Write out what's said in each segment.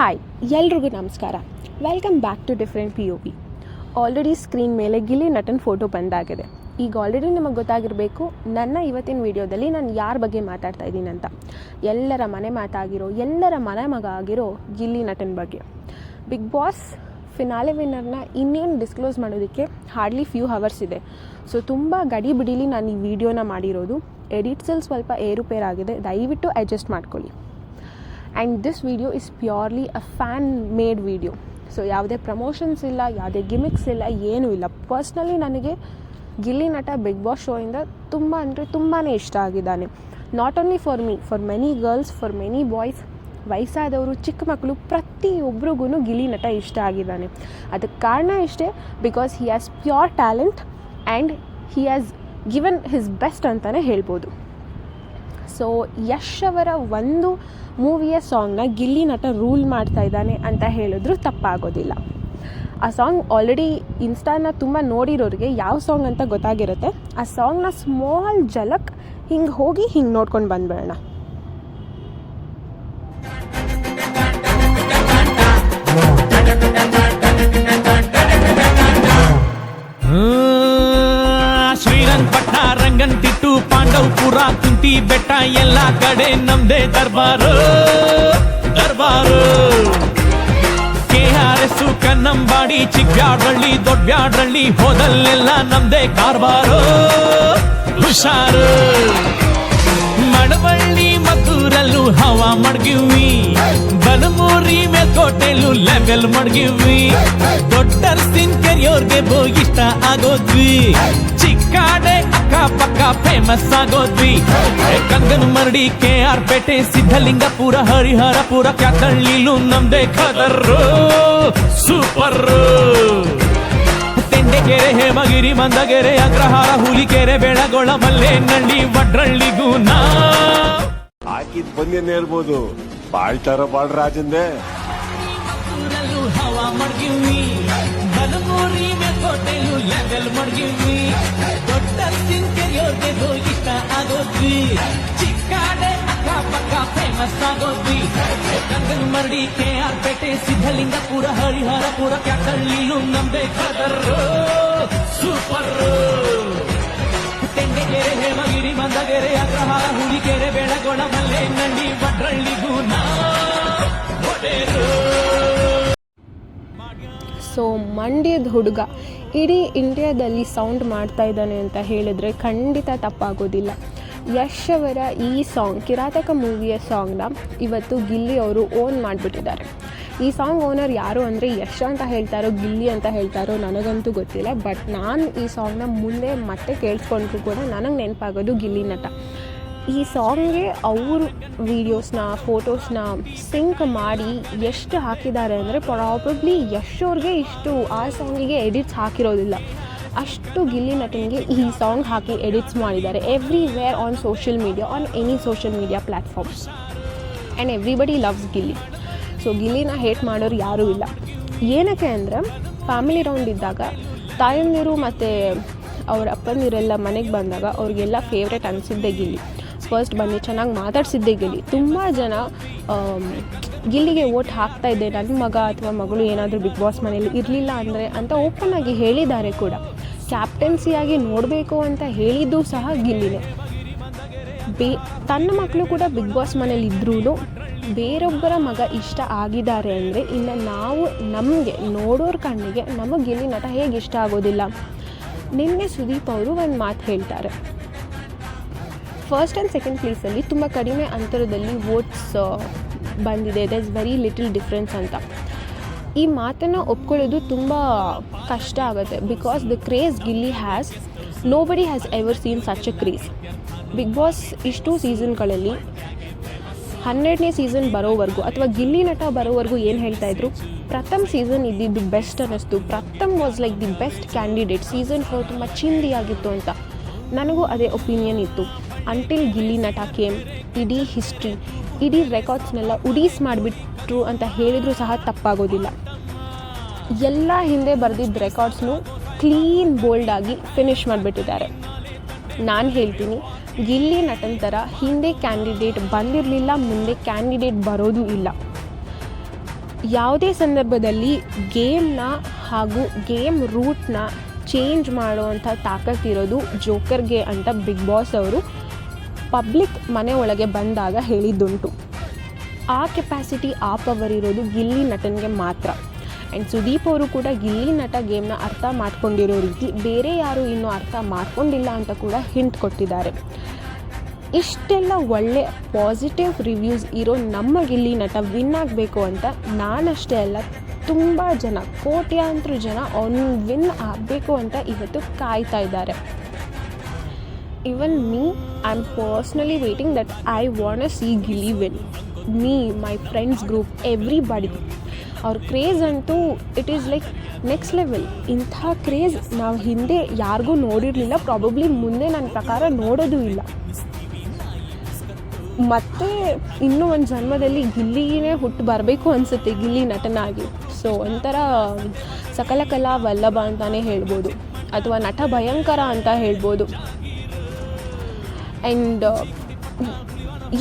Hi ಎಲ್ರಿಗೂ ನಮಸ್ಕಾರ. Welcome back to different POV. Already screen ಮೇಲೆ ಗಿಲ್ಲಿ ನಟನ ಫೋಟೋ ಬಂದಾಗಿದೆ. ಈಗ ಆಲ್ರೆಡಿ ನಿಮಗೆ ಗೊತ್ತಾಗಿರಬೇಕು ನನ್ನ ಇವತ್ತಿನ ವಿಡಿಯೋದಲ್ಲಿ ನಾನು ಯಾರ ಬಗ್ಗೆ ಮಾತಾಡ್ತಾ ಇದ್ದೀನಿ ಅಂತ. ಎಲ್ಲರ ಮನೆ ಮಾತಾಗಿರೋ, ಎಲ್ಲರ ಮನೆ ಮಗ ಆಗಿರೋ ಗಿಲ್ಲಿ ನಟನ ಬಗ್ಗೆ. ಬಿಗ್ ಬಾಸ್ ಫಿನಾಲೆ ವಿನ್ನರ್ನ ಇನ್ನೇನು ಡಿಸ್ಕ್ಲೋಸ್ ಮಾಡೋದಕ್ಕೆ ಹಾರ್ಡ್ಲಿ ಫ್ಯೂ ಹವರ್ಸ್ ಇದೆ. ಸೊ ತುಂಬ ಗಡಿ ಬಿಡಿಲಿ ನಾನು ಈ ವಿಡಿಯೋನ ಮಾಡಿರೋದು. ಎಡಿಟ್ಸಲ್ಲಿ ಸ್ವಲ್ಪ ಏರುಪೇರಾಗಿದೆ, ದಯವಿಟ್ಟು ಅಡ್ಜಸ್ಟ್ ಮಾಡ್ಕೊಳ್ಳಿ. And this video is purely a fan made video. So ಯಾವುದೇ ಪ್ರಮೋಷನ್ಸ್ ಇಲ್ಲ, ಯಾವುದೇ ಗಿಮಿಕ್ಸ್ ಇಲ್ಲ, ಏನೂ ಇಲ್ಲ. ಪರ್ಸ್ನಲಿ ನನಗೆ ಗಿಲ್ಲಿ ನಟ ಬಿಗ್ ಬಾಸ್ ಶೋಯಿಂದ ತುಂಬ ಅಂದರೆ ತುಂಬಾ ಇಷ್ಟ ಆಗಿದ್ದಾನೆ. Not only for me, for many girls, for many boys, ವಯಸ್ಸಾದವರು, ಚಿಕ್ಕ ಮಕ್ಕಳು, ಪ್ರತಿಯೊಬ್ಬರಿಗೂ ಗಿಲ್ಲಿ ನಟ ಇಷ್ಟ ಆಗಿದ್ದಾನೆ. ಅದಕ್ಕೆ ಕಾರಣ ಇಷ್ಟೇ, because he has pure talent and he has given his best ಅಂತಲೇ ಹೇಳ್ಬೋದು. ಸೊ ಯಶ್ ಅವರ ಒಂದು ಮೂವಿಯ ಸಾಂಗ್ನ ಗಿಲ್ಲಿ ನಟ ರೂಲ್ ಮಾಡ್ತಾ ಇದ್ದಾನೆ ಅಂತ ಹೇಳಿದ್ರು ತಪ್ಪಾಗೋದಿಲ್ಲ. ಆ ಸಾಂಗ್ ಆಲ್ರೆಡಿ ಇನ್ಸ್ಟಾನ ತುಂಬ ನೋಡಿರೋರಿಗೆ ಯಾವ ಸಾಂಗ್ ಅಂತ ಗೊತ್ತಾಗಿರುತ್ತೆ. ಆ ಸಾಂಗ್ನ ಸ್ಮಾಲ್ ಝಲಕ್ ಹಿಂಗೆ ಹೋಗಿ ಹಿಂಗೆ ನೋಡ್ಕೊಂಡು ಬಂದ್ಬಿಡೋಣ. ಶ್ರೀರಂಗಪಟ್ಟಣ ರಂಗಂತಿಟ್ಟು ಪಾಂಡವಪುರ ಕುಂತಿ ಬೆಟ್ಟ ಎಲ್ಲ ಕಡೆ ನಮ್ದೇ ದರ್ಬಾರು. KRS ಕನ್ನಂಬಾಡಿ ಚಿಕ್ಕಬ್ಯಾಡ್ರಳ್ಳಿ ದೊಡ್ಡಬ್ಯಾಡ್ರಳ್ಳಿ ಹೋದಲ್ಲೆಲ್ಲ ನಮ್ದೇ ಕಾರ್ಬಾರು. ಹುಷಾರು ಮಳವಳ್ಳಿ ಮದ್ದೂರಲ್ಲೂ ಹವಾ ಮಡ್ಗಿವಿ, ಬನಮೂರಿ ಮೇಲ್ಕೋಟೆಲ್ಲೂ ಲೆವೆಲ್ ಮಡ್ಗಿವಿ, ದೊಡ್ಡರ್ಸಿನ್ ಕೆರಿಯೋರ್ಗೆ ಇಷ್ಟ ಆಗೋದ್ವಿ, ಚಿಕ್ಕಾಡೆ ಅಕ್ಕಪಕ್ಕ ಫೇಮಸ್ ಆಗೋದ್ವಿ. ಕಂಗನ ಮರಡಿ KR ಪೇಟೆ ಸಿದ್ಧಲಿಂಗಪುರ ಹರಿಹರಪುರ ಕ್ಯಾತಳ್ಳಿಲೂ ನಮ್ದೇ ಖದರ್ರು ಸೂಪರ್. ತೆಂಡೆಕೆರೆ ಹೇಮಗಿರಿ ಮಂದಗೆರೆ ಅಗ್ರಹಾರ ಹುಲಿಕೆರೆ ಬೆಳಗೊಳ ಮಲ್ಲೇನಹಳ್ಳಿ ವಡ್ರಳ್ಳಿಗೂ ನಾ ಹಾಕಿದ್ ಬಂದೇನೆ ಹೇಳ್ಬೋದು. ಬಾಳ್ತಾರ ಬಾಳ್ ರಾಜಂದೆ ಹವಾ ಮಡ್ಗಿವಿ, ಬನಮೂರಿ ಮೇಲ್ಕೋಟೆಲು ಲೆವೆಲ್ ಮಡ್ಗಿವಿ, ದೊಡ್ಡ ಕೆರಿಯೋರ್ಗೆ ಇಷ್ಟ ಆಗೋದ್ವಿ, ಚಿಕ್ಕಾಡೆ ಅಕ್ಕಪಕ್ಕ ಫೇಮಸ್ ಆಗೋದ್ವಿ. ಕಂಗನ ಮರಡಿ KR ಪೇಟೆ ಸಿದ್ಧಲಿಂಗಪುರ ಹರಿಹರಪುರ ಕ್ಯಾತಳ್ಳಿಲೂ ನಮ್ದೇ ಖದರ್ರು ಸೂಪರ್. ತೆಂಡೆಗೆರೆ ಹೇಮಗಿರಿ ಮಂದಗೆರೆ ಅಗ್ರಹಾರ ಹುಲಿಕೆರೆ ಬೆಳಗೊಳ ಮಲ್ಲೇನಹಳ್ಳಿ ವಡ್ರಳ್ಳಿಗೂ ನಾ ಒಡೆರು. ಸೊ ಮಂಡ್ಯದ ಹುಡುಗ ಇಡೀ ಇಂಡಿಯಾದಲ್ಲಿ ಸೌಂಡ್ ಮಾಡ್ತಾ ಇದ್ದಾನೆ ಅಂತ ಹೇಳಿದ್ರೆ ಖಂಡಿತ ತಪ್ಪಾಗೋದಿಲ್ಲ. ಯಶ್ ಅವರ ಈ ಸಾಂಗ್ ಕಿರಾತಕ ಮೂವಿಯ ಸಾಂಗ್ನ ಇವತ್ತು ಗಿಲ್ಲಿ ಅವರು ಓನ್ ಮಾಡಿಬಿಟ್ಟಿದ್ದಾರೆ. ಈ ಸಾಂಗ್ ಓನರ್ ಯಾರು ಅಂದರೆ ಯಶ್ ಅಂತ ಹೇಳ್ತಾರೋ ಗಿಲ್ಲಿ ಅಂತ ಹೇಳ್ತಾರೋ ನನಗಂತೂ ಗೊತ್ತಿಲ್ಲ. ಬಟ್ ನಾನು ಈ ಸಾಂಗ್ನ ಮುಂದೆ ಮತ್ತೆ ಕೇಳಿಸ್ಕೊಂಡ್ರು ಕೂಡ ನನಗೆ ನೆನಪಾಗೋದು ಗಿಲ್ಲಿ ನಟ. ಈ ಸಾಂಗ್ಗೆ ಅವರು ವೀಡಿಯೋಸ್ನ ಫೋಟೋಸ್ನ ಸಿಂಕ್ ಮಾಡಿ ಎಷ್ಟು ಹಾಕಿದ್ದಾರೆ ಅಂದರೆ ಪ್ರಾಬಬ್ಲಿ ಯಶ್ ಅವ್ರಿಗೆ ಇಷ್ಟು ಆ ಸಾಂಗಿಗೆ ಎಡಿಟ್ಸ್ ಹಾಕಿರೋದಿಲ್ಲ. ಅಷ್ಟು ಗಿಲ್ಲಿ ನಟನಿಗೆ ಈ ಸಾಂಗ್ ಹಾಕಿ ಎಡಿಟ್ಸ್ ಮಾಡಿದ್ದಾರೆ. Everywhere on social media, on any social media platforms, and everybody loves Gilli. So ಗಿಲ್ಲಿನ ಹೇಟ್ ಮಾಡೋರು ಯಾರೂ ಇಲ್ಲ. ಏನಕ್ಕೆ ಅಂದರೆ ಫ್ಯಾಮಿಲಿ ರೌಂಡ್ ಇದ್ದಾಗ ತಾಯಂದಿರು ಮತ್ತು ಅವ್ರ ಅಪ್ಪಂದಿರೆಲ್ಲ ಮನೆಗೆ ಬಂದಾಗ ಅವ್ರಿಗೆಲ್ಲ ಫೇವ್ರೇಟ್ ಅನಿಸಿದ್ದೆ ಗಿಲ್ಲಿ. ಫಸ್ಟ್ ಬಂದು ಚೆನ್ನಾಗಿ ಮಾತಾಡ್ಸಿದ್ದೆ ಗಿಲ್ಲಿ. ತುಂಬ ಜನ ಗಿಲ್ಲಿಗೆ ವೋಟ್ ಹಾಕ್ತಾಯಿದ್ದೆ, ನನ್ನ ಮಗ ಅಥವಾ ಮಗಳು ಏನಾದರೂ ಬಿಗ್ ಬಾಸ್ ಮನೇಲಿ ಇರಲಿಲ್ಲ ಅಂದರೆ ಅಂತ ಓಪನ್ ಆಗಿ ಹೇಳಿದ್ದಾರೆ ಕೂಡ. ಕ್ಯಾಪ್ಟನ್ಸಿಯಾಗಿ ನೋಡಬೇಕು ಅಂತ ಹೇಳಿದ್ದು ಸಹ ಗಿಲ್ಲಿನೇ. ತನ್ನ ಮಕ್ಕಳು ಕೂಡ ಬಿಗ್ ಬಾಸ್ ಮನೇಲಿ ಇದ್ರೂ ಬೇರೊಬ್ಬರ ಮಗ ಇಷ್ಟ ಆಗಿದ್ದಾರೆ ಅಂದರೆ ಇನ್ನು ನಾವು ನಮಗೆ ನೋಡೋರ ಕಣ್ಣಿಗೆ ನಮಗೆ ಗಿಲ್ಲಿ ನಟ ಹೇಗೆ ಇಷ್ಟ ಆಗೋದಿಲ್ಲ. ನಿನ್ನೆ ಸುದೀಪ್ ಅವರು ಒಂದು ಮಾತು ಹೇಳ್ತಾರೆ, ಫಸ್ಟ್ ಆ್ಯಂಡ್ ಸೆಕೆಂಡ್ ಪ್ಲೇಸಲ್ಲಿ ತುಂಬ ಕಡಿಮೆ ಅಂತರದಲ್ಲಿ ವೋಟ್ಸ್ ಬಂದಿದೆ, there is very little difference ಅಂತ. ಈ ಮಾತನ್ನು ಒಪ್ಕೊಳ್ಳೋದು ತುಂಬ ಕಷ್ಟ ಆಗುತ್ತೆ. Because the craze Gilli has, nobody has ever seen such a craze. Bigg Boss ಇಷ್ಟು ಸೀಸನ್ಗಳಲ್ಲಿ 12ನೇ ಸೀಸನ್ ಬರೋವರೆಗೂ ಅಥವಾ ಗಿಲ್ಲಿ ನಟ ಬರೋವರೆಗೂ ಏನು ಹೇಳ್ತಾಯಿದ್ರು, ಪ್ರಥಮ್ ಸೀಸನ್ ಇದ್ದಿದ್ದು ಬೆಸ್ಟ್ ಅನ್ನಿಸ್ತು, Pratham was like the best candidate, season 4 ತುಂಬ ಚಿಂದಿಯಾಗಿತ್ತು ಅಂತ. ನನಗೂ ಅದೇ ಒಪಿನಿಯನ್ ಇತ್ತು. ಅಂಟಿಲ್ ಗಿಲ್ಲಿ ನಟ ಕೇಮ್, ಇಡೀ ಹಿಸ್ಟ್ರಿ, ಇಡೀ ರೆಕಾರ್ಡ್ಸ್ನೆಲ್ಲ ಉಡೀಸ್ ಮಾಡಿಬಿಟ್ರು ಅಂತ ಹೇಳಿದರೂ ಸಹ ತಪ್ಪಾಗೋದಿಲ್ಲ. ಎಲ್ಲ ಹಿಂದೆ ಬರೆದಿದ್ದ ರೆಕಾರ್ಡ್ಸ್ನು ಕ್ಲೀನ್ ಬೋಲ್ಡಾಗಿ ಫಿನಿಷ್ ಮಾಡಿಬಿಟ್ಟಿದ್ದಾರೆ. ನಾನು ಹೇಳ್ತೀನಿ, ಗಿಲ್ಲಿ ನಟನ ಥರ ಹಿಂದೆ ಕ್ಯಾಂಡಿಡೇಟ್ ಬಂದಿರಲಿಲ್ಲ, ಮುಂದೆ ಕ್ಯಾಂಡಿಡೇಟ್ ಬರೋದು ಇಲ್ಲ. ಯಾವುದೇ ಸಂದರ್ಭದಲ್ಲಿ ಗೇಮ್ನ ಹಾಗೂ ಗೇಮ್ ರೂಟ್ನ ಚೇಂಜ್ ಮಾಡುವಂಥ ತಾಕತ್ತಿರೋದು ಜೋಕರ್ಗೆ ಅಂತ ಬಿಗ್ ಬಾಸ್ ಅವರು ಪಬ್ಲಿಕ್ ಮನೆ ಒಳಗೆ ಬಂದಾಗ ಹೇಳಿದ್ದುಂಟು. ಆ ಕೆಪಾಸಿಟಿ, ಆ ಪವರ್ ಇರೋದು ಗಿಲ್ಲಿ ನಟನಿಗೆ ಮಾತ್ರ. ಆ್ಯಂಡ್ ಸುದೀಪ್ ಅವರು ಕೂಡ ಗಿಲ್ಲಿ ನಟ ಗೇಮ್ನ ಅರ್ಥ ಮಾಡ್ಕೊಂಡಿರೋ ರೀತಿ ಬೇರೆ ಯಾರೂ ಇನ್ನೂ ಅರ್ಥ ಮಾಡ್ಕೊಂಡಿಲ್ಲ ಅಂತ ಕೂಡ ಹಿಂಟ್ ಕೊಟ್ಟಿದ್ದಾರೆ. ಇಷ್ಟೆಲ್ಲ ಒಳ್ಳೆ ಪಾಸಿಟಿವ್ ರಿವ್ಯೂಸ್ ಇರೋ ನಮ್ಮ ಗಿಲ್ಲಿ ನಟ ವಿನ್ ಆಗಬೇಕು ಅಂತ ನಾನಷ್ಟೇ ಅಲ್ಲ, ತುಂಬ ಜನ, ಕೋಟ್ಯಾಂತರ ಜನ ಅವನು ವಿನ್ ಆಗಬೇಕು ಅಂತ ಇವತ್ತು ಕಾಯ್ತಾ ಇದ್ದಾರೆ. Even me, I am personally waiting that I want to see Gilli win. Me, my friends group, everybody. ಅವ್ರ ಕ್ರೇಜ್ ಅಂತೂ it is like next level. ಇಂಥ ಕ್ರೇಜ್ ನಾವು ಹಿಂದೆ ಯಾರಿಗೂ ನೋಡಿರಲಿಲ್ಲ, ಪ್ರಾಬಬ್ಲಿ ಮುಂದೆ ನನ್ನ ಪ್ರಕಾರ ನೋಡೋದು ಇಲ್ಲ. ಮತ್ತು ಇನ್ನೂ ಒಂದು ಜನ್ಮದಲ್ಲಿ ಗಿಲ್ಲಿನೇ ಹುಟ್ಟು ಬರಬೇಕು ಅನಿಸುತ್ತೆ ಗಿಲ್ಲಿ ನಟನಾಗಿ. ಸೊ ಒಂಥರ ಸಕಲ ಕಲಾ ವಲ್ಲಭ ಅಂತಲೇ ಹೇಳ್ಬೋದು, ಅಥವಾ ನಟ ಭಯಂಕರ ಅಂತ ಹೇಳ್ಬೋದು. ಆ್ಯಂಡ್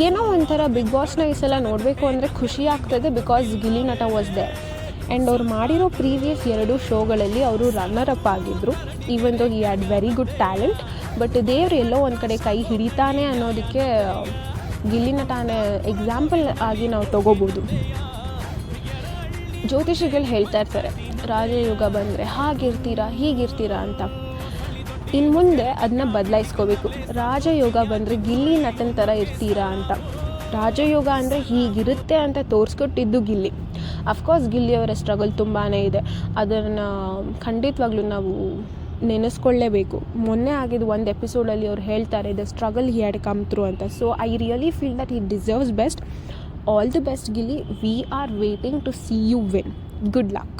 ಏನೋ ಒಂಥರ ಬಿಗ್ ಬಾಸ್ನ ಈ ಸಲ ನೋಡಬೇಕು ಅಂದರೆ ಖುಷಿ ಆಗ್ತದೆ, ಬಿಕಾಸ್ ಗಿಲ್ಲಿ ನಟ ವಾಸ್ ದೇರ್. ಆ್ಯಂಡ್ ಅವ್ರು ಮಾಡಿರೋ ಪ್ರೀವಿಯಸ್ 2 ಶೋಗಳಲ್ಲಿ ಅವರು ರನ್ನರ್ ಅಪ್ ಆಗಿದ್ದರು. Even though he had very good talent, but ದೇವ್ರು ಎಲ್ಲೋ ಒಂದು ಕಡೆ ಕೈ ಹಿಡಿತಾನೆ ಅನ್ನೋದಕ್ಕೆ ಗಿಲ್ಲಿ ನಟನೇ ಎಕ್ಸಾಂಪಲ್ ಆಗಿ ನಾವು ತೊಗೋಬೋದು. ಜ್ಯೋತಿಷಿಗಳು ಹೇಳ್ತಾ ಇರ್ತಾರೆ, ರಾಜಯೋಗ ಬಂದರೆ ಹಾಗಿರ್ತೀರಾ ಹೀಗಿರ್ತೀರಾ ಅಂತ. ಇನ್ನು ಮುಂದೆ ಅದನ್ನ ಬದಲಾಯಿಸ್ಕೋಬೇಕು. ರಾಜಯೋಗ ಬಂದರೆ ಗಿಲ್ಲಿ ನಟನ ಥರ ಇರ್ತೀರಾ ಅಂತ. ರಾಜಯೋಗ ಅಂದರೆ ಹೀಗಿರುತ್ತೆ ಅಂತ ತೋರಿಸ್ಕೊಟ್ಟಿದ್ದು ಗಿಲ್ಲಿ. ಅಫ್ಕೋರ್ಸ್ ಗಿಲ್ಲಿಯವರ ಸ್ಟ್ರಗಲ್ ತುಂಬಾ ಇದೆ, ಅದನ್ನು ಖಂಡಿತವಾಗ್ಲೂ ನಾವು ನೆನೆಸ್ಕೊಳ್ಳೇಬೇಕು. ಮೊನ್ನೆ ಆಗಿದ್ದು ಒಂದು ಎಪಿಸೋಡಲ್ಲಿ ಅವ್ರು ಹೇಳ್ತಾರೆ the struggle he had come through ಅಂತ. So I really feel that he deserves best. All the best Gilli. We are waiting to see you win. Good luck.